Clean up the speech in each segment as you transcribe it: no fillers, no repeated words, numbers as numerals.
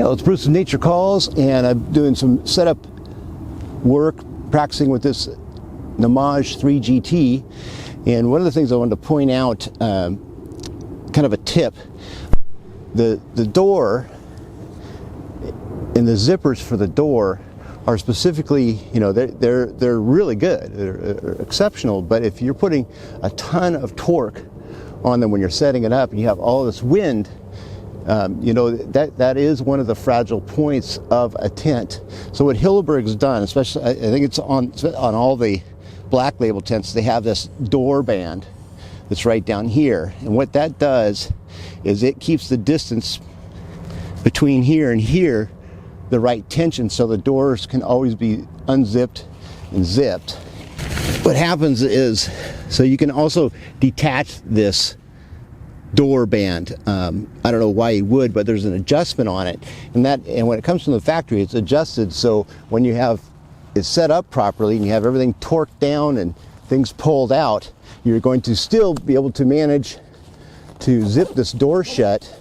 Yeah, it's Bruce from Nature Calls, and I'm doing some setup work, practicing with this Namage 3 GT. And one of the things I wanted to point out, kind of a tip, the door and the zippers for the door are specifically, you know, they're really good, they're exceptional. But if you're putting a ton of torque on them when you're setting it up and you have all this wind, you know, that is one of the fragile points of a tent. So what Hilleberg's done, especially, I think it's on all the Black Label tents, they have this door band that's right down here. And what that does is it keeps the distance between here and here the right tension, so the doors can always be unzipped and zipped. What happens is, so you can also detach this door band. I don't know why you would, but there's an adjustment on it, and when it comes from the factory, it's adjusted so when you have it set up properly and you have everything torqued down and things pulled out, you're going to still be able to manage to zip this door shut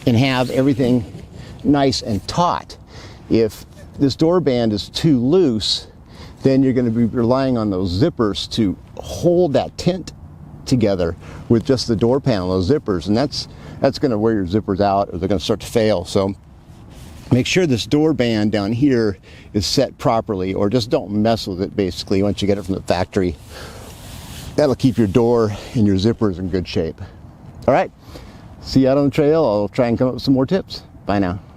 and have everything nice and taut. If this door band is too loose, then you're going to be relying on those zippers to hold that tent together with just the door panel, those zippers, and that's going to wear your zippers out, or they're going to start to fail. So make sure this door band down here is set properly, or just don't mess with it basically once you get it from the factory. That'll keep your door and your zippers in good shape. All right, see you out on the trail. I'll try and come up with some more tips. Bye now.